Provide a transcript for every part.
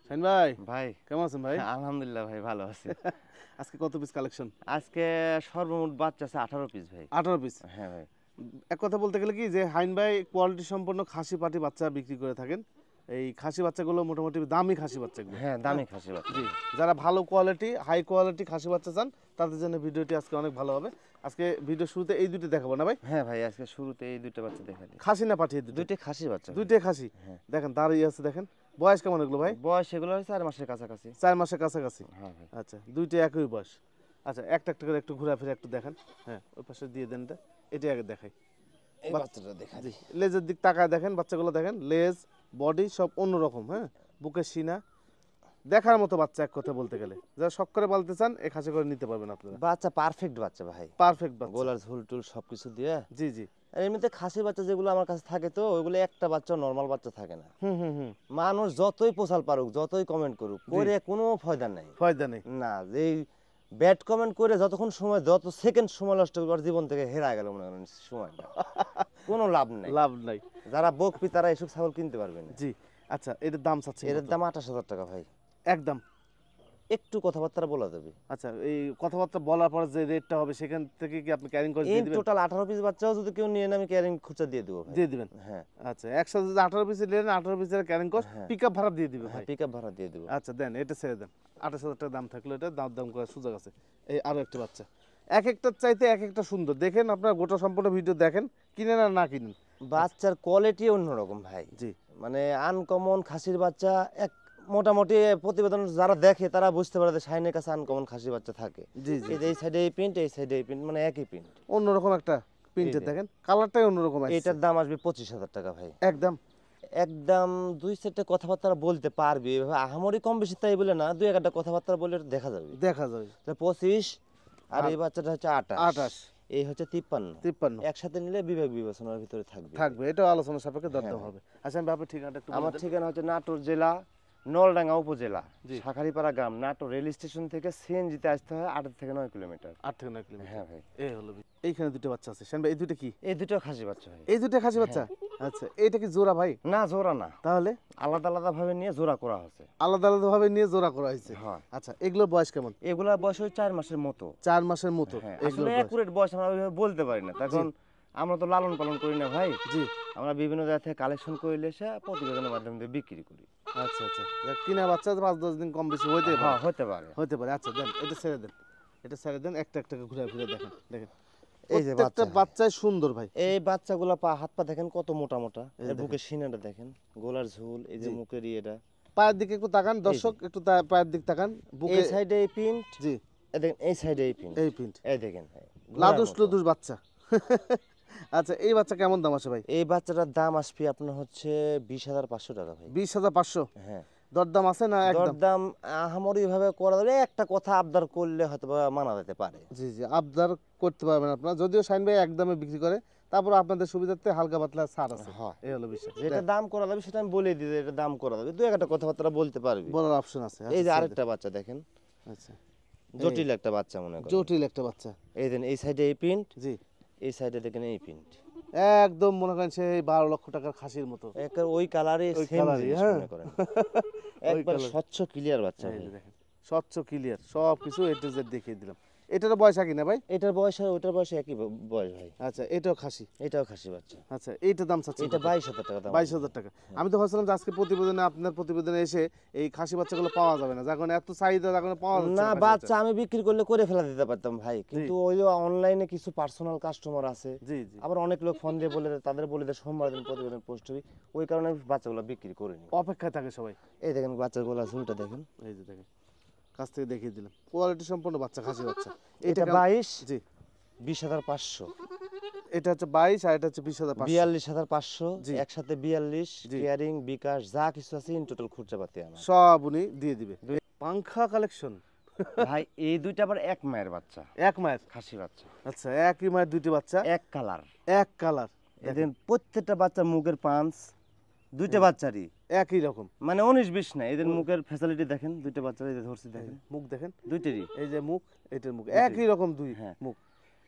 শাহিন ভাই ভাই কেমন আছেন ভাই? আলহামদুলিল্লাহ ভাই ভালো আছি। আজকে কত পিস কালেকশন? আজকে সর্বমোট বাচ্চা আছে 18 পিস ভাই। 18 পিস। হ্যাঁ ভাই। এক কথা বলতে গেলে কি যে হাইন ভাই কোয়ালিটি সম্পন্ন খাসি পাটি বাচ্চা বিক্রি করে থাকেন। এই খাসি বাচ্চাগুলো মোটামুটি দামি খাসি বাচ্চাগুলো। হ্যাঁ দামি খাসি বাচ্চা। জি, যারা ভালো কোয়ালিটি হাই কোয়ালিটি খাসি বাচ্চা চান তাদের জন্য ভিডিওটি আজকে অনেক ভালো হবে। আজকে ভিডিও শুরুতে এই দুটো দেখাবো না ভাই? হ্যাঁ ভাই আজকে শুরুতে এই দুটো বাচ্চা দেখা দিই। খাসি না পাঠিয়ে দুটো? দুইটা খাসি বাচ্চা ভাই। দুইটাই খাসি। হ্যাঁ। দেখেন দাঁড়িয়ে আছে দেখেন। বয়স কেমন এগুলো ভাই? বয়স এগুলো 4 মাসের কাছাকাছি। 4 মাসের কাছাকাছি। হ্যাঁ ভাই। আচ্ছা, দুইটাই একই বয়স। আচ্ছা, একটা একটা করে একটু ঘোরাফেরা একটু দেখান। হ্যাঁ, ওই পাশে দিয়ে দেন এটা। এটাই আগে দেখাই। এই বাচ্চাটা দেখা জি, দিই। লেজের দিক তাকায় দেখেন, বাচ্চাগুলো দেখেন, লেজ বডি সব অন্যরকম। হ্যাঁ, বুকের সিনা দেখার মতো বাচ্চা এক কথা বলতে গেলে। যারা শখ করে পালতে চান এ খাসি করে নিতে পারবেন আপনারা। বাচ্চা পারফেক্ট বাচ্চা ভাই। পারফেক্ট বাচ্চা। গোলার ঝুল টুল সবকিছু দিয়ে। জি জি। আর এমনিতে খাসি বাচ্চা যেগুলো আমার কাছে থাকে তো ওইগুলো একটা বাচ্চা নরমাল বাচ্চা থাকে না। হুম হুম হুম। মানুষ যতই পোষাল পারুক যতই কমেন্ট করুক করে কোনো ফায়দা নাই। ফায়দা নেই। না যে ব্যাড কমেন্ট করে যতক্ষণ সময় যত সেকেন্ড সময় নষ্ট করবার জীবন থেকে হেরা গেল মনে করেন সময়টা কোনো লাভ নাই। লাভ নাই। যারা বকপি তারা এসব ছাগল কিনতে পারবে না। জি। আচ্ছা, এটার দাম চাচ্ছেন এর কত? দাম 28,000 টাকা ভাই। একদম। একটু কথাবার্তা বলা যাবে। আচ্ছা, এই কথাবার্তা বলার পর যে রেটটা হবে সেখান থেকে কি আপনি ক্যারিং করে ইন দিয়ে দিবেন? টোটাল 18 পিস বাচ্চাও যদি কেউ নিয়ে নেয় আমি ক্যারিং খুচরা দিয়ে দেবো ভাই। দিয়ে দিবেন। হ্যাঁ আচ্ছা, একসাথে যদি 18 পিস নেন 18 পিসের ক্যারিং কস্ট হ্যাঁ। পিকআপ ভাড়া দিয়ে দিবে হ্যাঁ ভাই। পিকআপ ভাড়া দিয়ে দেবো। আচ্ছা দেন, এটা ছেড়ে দেন। 28,000 টাকা দাম থাকলো, এটা দাম করার সুযোগ আছে। এই আরো একটা বাচ্চা, এক একটার চাইতে এক একটা সুন্দর। দেখেন আপনার গোটা সম্পূর্ণ ভিডিও দেখেন, কিনেন আর না কিনেন। বাচ্চার কোয়ালিটি অন্যরকম ভাই। জি মানে আনকমন খাসির বাচ্চা এক মোটামুটি প্রতিবেদন যারা দেখে তারা বুঝতে পারে যে শাইনের কাছে আনকমন খাসির বাচ্চা থাকে। জি জি। এই সাইডে এই প্রিন্ট এই সাইডে এই প্রিন্ট মানে একই প্রিন্ট। অন্যরকম একটা প্রিন্টে এই যে। দেখেন, কালারটাই অন্যরকম আছে। এটার দাম আসবে 25,000 টাকা ভাই। একদম। একদম দুই সেটে কথাবার্তা বলতে পারবে এভাবে আহামরি কম বেশি তাই বলে না, দুই একটা কথাবার্তা বলে এটা দেখা যাবে। দেখা যাবে। 25 আর আর এই বাচ্চাটা হচ্ছে 28 28 এই হচ্ছে 53 53 একসাথে নিলে বিবেক বিবেচনার ভিতরে থাকবে। থাকবে, এটাও আলোচনা সাপেক্ষে দরদাম হ্যাঁ। হবে। আচ্ছা, আমি আপনার ঠিকানাটা একটু বলে আমার দেন। ঠিকানা হচ্ছে নাটোর জেলা নলডাঙ্গা উপজেলা জি। শাখারিপাড়া গ্রাম। নাটোর রেল স্টেশন থেকে সিএনজিতে আসতে হয় 8 থেকে 9 কিলোমিটার। 8 থেকে 9 কিলোমিটার। হ্যাঁ ভাই। এই হলো এইখানে দুটো বাচ্চা আছে। শান ভাই, এই দুটো কি? এই দুটো খাসি বাচ্চা ভাই। এই দুটো খাসি বাচ্চা? আচ্ছা, এইটা কি জোড়া ভাই? না জোড়া না, তাহলে আলাদা আলাদা ভাবে নিয়ে জোড়া করা হচ্ছে। আলাদা আলাদা ভাবে নিয়ে জোড়া করা হয়েছে। হ্যাঁ। আচ্ছা, এগুলোর বয়স কেমন? এগুলা বয়স ওই 4 মাসের মতো। 4 মাসের মতো হ্যাঁ আসলে এগুলোর বয়স। অ্যাকুরেট বয়স আমরা ওইভাবে বলতে পারি না, তখন আমরা তো লালন পালন করি না ভাই। জি। আমরা বিভিন্ন জায়গা থেকে কালেকশন করে এসে প্রতিবেদনের মাধ্যমে দিয়ে বিক্রি করি। আচ্ছা আচ্ছা, যাক, কিনা বাচ্চা 5-10 দিন কম বেশি হইতে হ্যাঁ পারে। হতে পারে। হতে পারে। আচ্ছা দেন, এটা ছেড়ে দেন। এটা ছেড়ে দেন, একটা একটা ঘুরে ফিরে দেখেন দেখেন। এই যে প্রত্যেকটা বাচ্চা বাচ্চাই সুন্দর ভাই। এই বাচ্চাগুলো পা হাত পা দেখেন কত মোটা মোটা, এই যে এর বুকের সিনাটা দেখেন, গলার ঝুল, এই যে জি। মুখের ইয়েটা। পায়ের দিকে একটু তাকান দর্শক, একটু পায়ের দিক তাকান। বুকে এই সাইডে এই প্রিন্ট, জি, এই দেখেন এই সাইডে এই প্রিন্ট, এই প্রিন্ট। এই দেখেন ভাই, ঘোড়ার লাদুস মতো। লুদুস বাচ্চা। আচ্ছা, এই বাচ্চা কেমন দাম আছে ভাই? এই বাচ্চাটার দাম আসবে আপনার হচ্ছে 20,500 টাকা ভাই। 20,500? হ্যাঁ দরদাম আছে না একদম? দরদাম আহামরি ভাবে করা যাবে, একটা কথা আবদার করলে হয়তো বা মানা যেতে পারে। জি জি, আবদার করতে পারবেন আপনারা, যদিও শাইন ভাই একদমে বিক্রি করে, তারপর আপনাদের সুবিধার্থে হালকা পাতলা ছাড় আছে। হ্যাঁ। এই হলো বিষয়। যেটা দাম করা যাবে সেটা আমি বলে দিই যে এটা দাম করা যাবে, দুই একটা কথাবার্তা বলতে পারবি। বলার অপশন আছে। এই যে আচ্ছা, আরেকটা বাচ্চা দেখেন, আচ্ছা, জটিল একটা বাচ্চা মনে করেন। জটিল একটা বাচ্চা। এই দেন এই সাইডে এই প্রিন্ট, জি, এই সাইডে দেখেন এই প্রিন্ট, একদম মনে করেন সেই 12 লক্ষ টাকার খাসির মতো। একের ওই কালারে ওই সেম কালারই, জিনিস হ্যাঁ। মনে করেন। একবার কালার। স্বচ্ছ ক্লিয়ার বাচ্চা এই ভাই। যে দেখেন, স্বচ্ছ ক্লিয়ার সব কিছু এ টু জেড দেখিয়ে দিলাম। এটারও বয়স কি না ভাই? এটার বয়স আর ওটার বয়স একই বয়স ভাই। আচ্ছা, এটাও খাসি। এটাও খাসি বাচ্চা। আচ্ছা, এইটার দাম চাচ্ছেন এটা কত? 22,000 টাকা দাম। 22,000 টাকা। আমি তো ভাবছিলাম যে আজকে প্রতিবেদনে, আপনার প্রতিবেদনে এসে এই খাসি বাচ্চাগুলো পাওয়া যাবে না, যার কারণে এত চাহিদা, যার কারণে পাওয়া যাচ্ছে না না খাসি বাচ্চা আমি বিক্রি করলে করে ফেলা দিতে পারতাম ভাই, কিন্তু জি। ওই যে অনলাইনে কিছু পার্সোনাল কাস্টমার আছে, জি জি, আবার অনেক লোক ফোন দিয়ে বলে দেয়, তাদের বলে দেয় সোমবার দিন প্রতিবেদন পোস্ট হবে, ওই কারণে আমি বাচ্চাগুলো বিক্রি করিনি। অপেক্ষায় থাকে সবাই। এই দেখেন বাচ্চাগুলো ঝুলটা দেখেন, এই যে দেখেন, কাছ থেকে দেখিয়ে দিলাম কোয়ালিটি সম্পন্ন বাচ্চা, খাসি বাচ্চা। এটা কেমন? 22, জি, 20,500, এটা হচ্ছে 22 আর এটা হচ্ছে 20,500। 42,500, জি। একসাথে 42, জি। কেয়ারিং বিকাশ যা কিছু আছে ইন টোটাল খুচরাপাতি আমার। সব উনি দিয়ে দিবে। পাংখা কালেকশন। ভাই এই দুইটা আবার এক মায়ের বাচ্চা, এক মায়ের? খাসি বাচ্চা, আচ্ছা, একই মায়ের দুইটি বাচ্চা, এক কালার। এক কালার। এদের প্রত্যেকটা বাচ্চার মুখের পাঁচ দুইটা বাচ্চারই একই রকম, মানে 19-20 না, এদের মুখের ফ্যাসিলিটি দেখেন, দুইটা বাচ্চা এই যে ধরছি দেখেন, মুখ দেখেন, দুইটারই। এই যে মুখ, এটার মুখ দুইটাই। একই রকম, দুই হ্যাঁ। মুখ,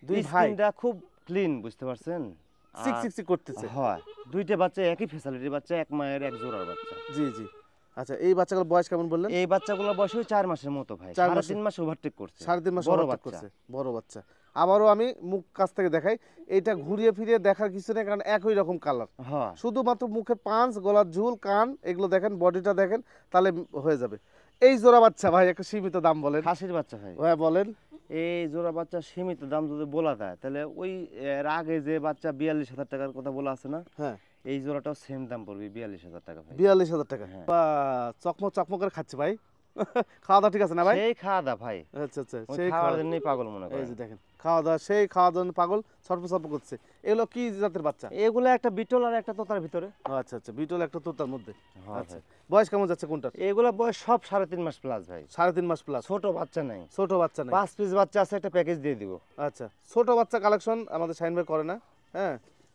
দুই ভাই। স্কিনটা খুব ক্লিন বুঝতে পারছেন। সিক সিক সিক করতেছে। হয় দুইটা বাচ্চা একই ফ্যাসিলিটির বাচ্চা, এক মায়ের এক জোড়ার বাচ্চা। জি জি। আচ্ছা এই বাচ্চাগুলোর বয়স কেমন বললেন? এই বাচ্চাগুলো বয়স ওই 4 মাসের মতো ভাই, 4 সাড়ে মাসের? 3 মাস ওভারটেক করছে। 3.5 মাস বড় overtake বাচ্চা। করছে, বড় বাচ্চা। আবারও আমি মুখ কাছ থেকে দেখাই, এটা ঘুরিয়ে ফিরিয়ে দেখার কিছু নেই, কারণ একই রকম কালার। হ্যাঁ শুধুমাত্র মুখের পাঁচ, গলার ঝুল, কান, এগুলো দেখেন, বডিটা দেখেন, তাহলে হয়ে যাবে। এই জোড়া বাচ্চা ভাই একটা সীমিত দাম বলেন। খাসির বাচ্চা ভাই। হ্যাঁ বলেন। এই জোড়া বাচ্চা সীমিত দাম যদি বলা যায়, তাহলে ওই এর আগে যে বাচ্চা 42,000 টাকার কথা বলা আছে না, হ্যাঁ এই জোড়াটাও সেম দাম পড়বে 42,000 টাকা ভাই। 42,000 টাকা। হ্যাঁ। বা চকমক চকমক করে খাচ্ছে ভাই। খাওয়া দাওয়া ঠিক আছে না ভাই? সেই খাওয়া দাওয়া ভাই, আচ্ছা আচ্ছা, ওই সেই খাওয়ার খাওয়া। জন্যই পাগল মনে এই করেন। যে দেখেন খাওয়া দাওয়া, সেই খাওয়া দাওয়া নিয়ে পাগল, সর্প সর্প করছে। এগুলো কি জাতের বাচ্চা? এগুলো একটা বিটল আর একটা তোতার ভিতরে। ও আচ্ছা আচ্ছা, বিটল একটা তোতার মধ্যে। হ্যাঁ আচ্ছা, ভাই। বয়স কেমন যাচ্ছে কোনটার? এগুলা বয়স সব 3.5 মাস প্লাস ভাই, 3.5 মাস প্লাস। ছোট বাচ্চা নাই। ছোট বাচ্চা নাই। 5 পিস বাচ্চা আছে, একটা প্যাকেজ দিয়ে দিব। আচ্ছা, ছোট বাচ্চা কালেকশন আমাদের শাহিন ভাই করে না, হ্যাঁ,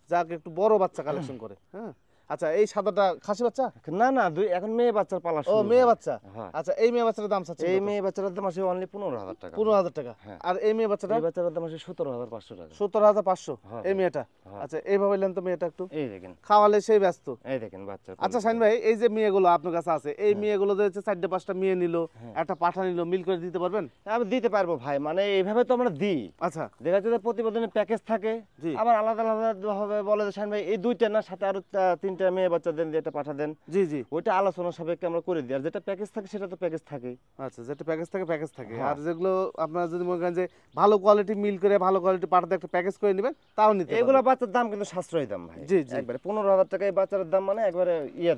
যাক একটু বড় বাচ্চা কালেকশন করে। হ্যাঁ আচ্ছা, এই সাদাটা খাসি বাচ্চা? না না, এখন মেয়ে বাচ্চার পালা ও শুরু মেয়ে ভাই। বাচ্চা। হ্যাঁ। আচ্ছা, এই মেয়ে বাচ্চাটার দাম চাচ্ছে এই মেয়ে বাচ্চাটার দাম আছে অনলি 15,000 টাকা। 15,000 টাকা। হ্যাঁ। আর এই মেয়ে বাচ্চাটা? এই বাচ্চাটার দাম আছে 17,500 টাকা। 17,500। হ্যাঁ, এই মেয়েটা? হ্যাঁ। আচ্ছা, এইভাবে নেন তো মেয়েটা একটু, এই দেখেন, খাওয়ালে সেই ব্যস্ত। এই দেখেন বাচ্চা। আচ্ছা শাহিন ভাই, এই যে মেয়েগুলো আপনার কাছে আছে, এই মেয়েগুলো যে হচ্ছে 4-5টা মেয়ে নিল, একটা পাঠা নিল, মিল করে দিতে পারবেন? আমি দিতে পারবো ভাই, মানে এইভাবে তো আমরা দিই। আচ্ছা দেখা যাচ্ছে যে প্রতিবেদনের প্যাকেজ থাকে, জি আবার আলাদা আলাদা ভাবে বলে যে শাহিন ভাই এই দুইটা না, সাথে আরো 3টা মেয়ে বাচ্চা দেন, যেটা পাঠা দেন, জি জি। ওইটা আলোচনা সাপেক্ষে আমরা করে দিই। আর যেটা প্যাকেজ থাকে সেটা তো প্যাকেজ থাকে। আচ্ছা, যেটা প্যাকেজ থাকে প্যাকেজ থাকে। হ্যাঁ। আর যেগুলো আপনারা যদি মনে করেন যে ভালো কোয়ালিটি মিল করে ভালো কোয়ালিটি পাঠাতে একটা প্যাকেজ করে নেবেন, তাও নিতে এগুলো পারবেন। বাচ্চার দাম কিন্তু সাশ্রয়ী দাম ভাই। জি, জি। একবারে 15,000 টাকা এই বাচ্চার দাম, মানে একবারে ইয়ে,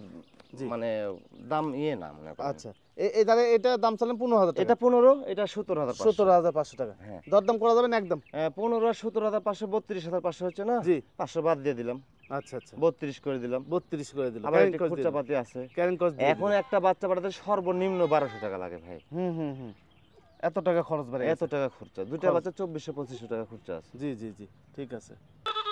জি। মানে দাম ইয়ে না মনে করেন। আচ্ছা, এই তাহলে এটা দাম চালেন 15,000 টাকা। এটা 15, এটা 17,500। 17,500 টাকা। হ্যাঁ। দরদাম করা যাবে না একদম? 15, 17,500, 32,500 হচ্ছে না? জি। 500 বাদ দিয়ে দিলাম, আচ্ছা আচ্ছা, 32 করে দিলাম। 32 করে দিল। আবার একটু খরচাপাতি আছে। ক্যারিং কস্ট দিয়ে এখন একটা বাচ্চা পাঠাতে সর্বনিম্ন 1200 টাকা লাগে ভাই। হুম হুম হুম, এত টাকা খরচ বেড়ে এত টাকা খরচা, দুইটা খরচ। বাচ্চা 2400-2500 টাকা খরচা আছে। জি জি জি, ঠিক আছে।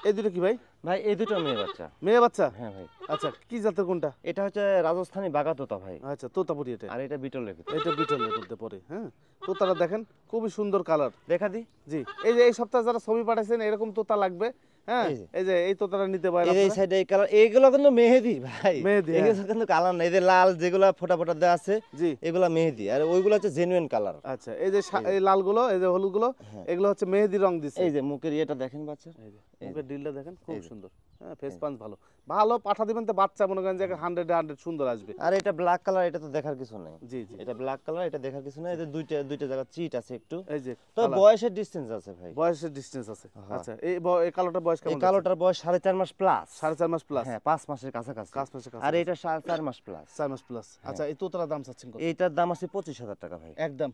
এই দুটো কি ভাই? ভাই এই দুটো মেয়ে বাচ্চা। মেয়ে বাচ্চা? হ্যাঁ ভাই। আচ্ছা, কি জাতের কোনটা? এটা হচ্ছে রাজস্থানী বাগাতোতা ভাই, আচ্ছা, তোতাপুরি এটা। আর এটা বিটলের ভিতরে। এটা বিটলের মধ্যে পড়ে। হ্যাঁ, তোতারা দেখেন খুবই সুন্দর কালার। দেখা দি। জি, এই যে এই সপ্তাহে যারা ছবি পাঠাইছেন এরকম তোতা লাগবে, হ্যাঁ, এই যে। এই যে এই তোতারা নিতে পারেন এই আপনারা। সাইডে এই কালার, এইগুলো কিন্তু মেহেদি ভাই। মেহেদি, হ্যাঁ। এগুলো কিন্তু কালার না, এই যে লাল যেগুলো ফোটা ফোটা দেওয়া আছে, জি, এগুলো মেহেদি, আর ওইগুলো হচ্ছে জেনুইন কালার। আচ্ছা, এই যে এই লালগুলো, এই যে হলুদগুলো, হ্যাঁ। এগুলো হচ্ছে মেহেদি রং দিছে। এই যে মুখের ইয়েটা দেখেন বাচ্চা, এই যে মুখের ডিলটা দেখেন, খুব এই যে। সুন্দর। হ্যাঁ, ফেস পাঞ্চ ভালো। ভালো পাঠা দিবেন তো বাচ্চা মনে করেন যে 100 সুন্দর আসবে। আর এটা ব্ল্যাক কালার, এটা তো দেখার কিছু নেই। জি জি, এটা ব্ল্যাক কালার, এটা দেখার কিছু নেই। এদের দুইটা জায়গা চিট আছে একটু, এই যে তো কালার। বয়সের ডিসটেন্স আছে ভাই। বয়সের ডিসটেন্স আছে। হ্যাঁ। আচ্ছা, এই কালোটার বয়স এই কেমন? কালোটার বয়স 4.5 মাস প্লাস। 4.5 মাস প্লাস। হ্যাঁ, 5 মাসের কাছাকাছি। 5 মাসের কাছে। আর এটা 4 মাস প্লাস। 4 মাস প্লাস। আচ্ছা, এই তোতার দাম চাচ্ছেন কত? এইটার দাম আছে 25,000 টাকা ভাই। একদম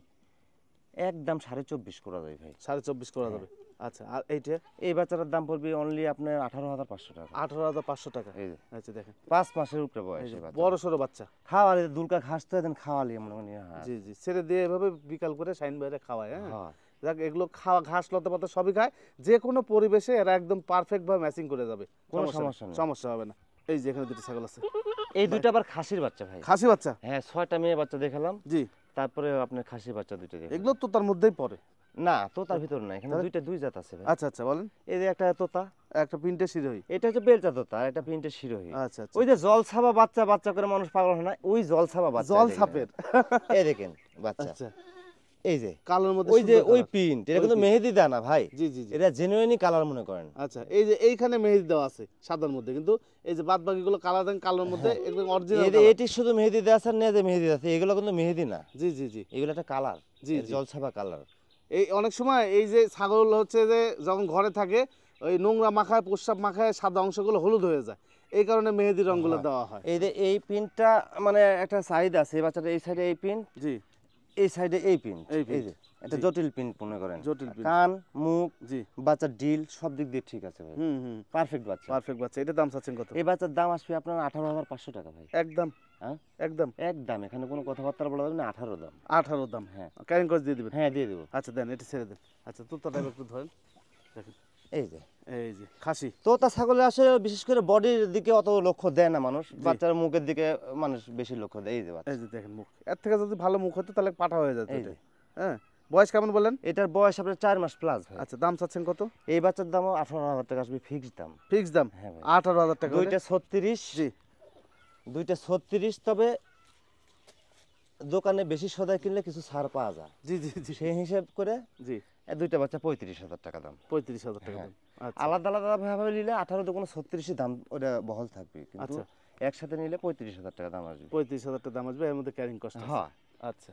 একদম 24.5 করা যায় ভাই। 24.5 করা যাবে। আচ্ছা, আর এইটা এই বাচ্চাটার দাম পড়বে অনলি আপনার 18,500 টাকা। 18,500 টাকা। এই যে আচ্ছা দেখেন, 5 মাসের উপরে এই বয়স যে এই বাচ্চা। বড় সরো বাচ্চা। খাওয়ালে দুলকা ঘাস তো একদিন খাওয়ালি মনে মনে হয়। জি জি, ছেড়ে দিয়ে এভাবে বিকাল করে শাইন বাইরে খাওয়ায়। হ্যাঁ, হ্যাঁ। যাক, এগুলো খাওয়া ঘাস লতা পাতা সবই খায়, যে কোনো পরিবেশে এরা একদম পারফেক্ট ভাবে ম্যাচিং করে যাবে, কোনো সমস্যা সমস্যা নেই। সমস্যা হবে না। এই যে এখানে দুটো ছাগল আছে, এই দুইটা আবার খাসির বাচ্চা ভাই। খাসি বাচ্চা। হ্যাঁ, 6টা মেয়ে বাচ্চা দেখালাম, জি, তারপরে আপনার খাসি বাচ্চা দুইটা দেখালাম। এগুলো তোতার মধ্যেই পড়ে। না, তোতার ভিতর না, এখানে তাহলে? দুই জাত আছে ভাই। আচ্ছা আচ্ছা, বলেন। এই যে একটা তোতা, একটা প্রিন্টের শিরোহী। এটা হচ্ছে বেলচা তোতা, আর এটা প্রিন্টের শিরোহী। আচ্ছা আচ্ছা, ওই যে জল ছাপা বাচ্চা করে মানুষ পাগল হয় না, ওই জল ছাপা বাচ্চা। জল এই দেখেন। ছাপের। এই দেখেন বাচ্চা, আচ্ছা, এই যে কালোর মধ্যে ওই যে সুন্দর ওই colour। প্রিন্ট, এটা ওই কিন্তু print। মেহেদি দেয় না ভাই, জি জি জি। এটা জেনুইনই কালার মনে করেন। আচ্ছা, এই যে এইখানে মেহেদি দেওয়া আছে সাদার মধ্যে, কিন্তু এই যে বাদ বাকি গুলো কালার দেন কালোর মধ্যে, একদম অরিজিনাল। এটি শুধু মেহেদি দেওয়া আছে, নেজে মেহেদি আছে, এগুলো কিন্তু মেহেদি না, জি জি জি এগুলো একটা কালার, জি, জি। জল ছাপা কালার। এই অনেক সময় এই যে ছাগল হচ্ছে যে যখন ঘরে থাকে, ওই নোংরা মাখায় প্রস্রাব মাখায় সাদা অংশগুলো হলুদ হয়ে যায়, এই কারণে মেহেদি রঙগুলো দেওয়া হয়। এই যে এই প্রিন্টটা মানে একটা সাইড আছে, এই বাচ্চাটা এই সাইডে এই প্রিন্ট, জি, এই সাইডে এই প্রিন্ট, এই এই print, যে এটা জি। জটিল প্রিন্ট মনে করেন। জটিল print। কান, মুখ, জি, বাচ্চার ডিল সব দিক দিয়ে ঠিক আছে ভাই, হুম হুম, পারফেক্ট বাচ্চা। পারফেক্ট বাচ্চা। এটা দাম চাচ্ছেন কত? এই বাচ্চার দাম আসবে আপনার 18,500 টাকা ভাই। একদম হ্যাঁ, একদম একদম, এখানে কোনো কথাবার্তা বলা যাবে না, 18 দাম। 18 দাম। হ্যাঁ ক্যারিং কস্ট দিয়ে দিবেন? হ্যাঁ, দিয়ে দেবো। আচ্ছা দেন, এটা ছেড়ে দেন। আচ্ছা, তোতাটা একটু ধরেন, দেখেন, এই যে এই যে খাসি। তোতা ছাগলে আসলে বিশেষ করে বডির দিকে অত লক্ষ্য দেয় না মানুষ, বাচ্চার মুখের দিকে মানুষ বেশি লক্ষ্য দেয়। এই যে বাচ্চা, এই যে দেখেন মুখ, এর থেকে যদি ভালো মুখ হতো তাহলে পাঠা হয়ে যেত এই এটা। যে। হ্যাঁ, বয়স কেমন বললেন? এটার বয়স আপনার 4 মাস প্লাস ভাই। আচ্ছা, দাম চাচ্ছেন কত? এই বাচ্চার দামও 18,000 টাকা আসবে, ফিক্সড দাম। ফিক্স দাম হ্যাঁ ভাই। 18,000 টাকা হলে? দুইটা 36, জি, দুইটা 36, তবে দোকানে বেশি সদাই কিনলে কিছু ছাড় পাওয়া যায়, জি জি জি সেই হিসেব করে জি এই দুইটা বাচ্চা 35,000 টাকা দাম। 35,000 টাকা হ্যাঁ। দাম। আচ্ছা আলাদা আলাদা ভাবে নিলে 18 দুগুণ 36 দাম ওটা বহল থাকবে, কিন্তু আচ্ছা একসাথে নিলে 35,000 টাকা দাম আসবে। 35,000 টাকা দাম আসবে, এর মধ্যে ক্যারিং কস্ট আছে। হ্যাঁ। আচ্ছা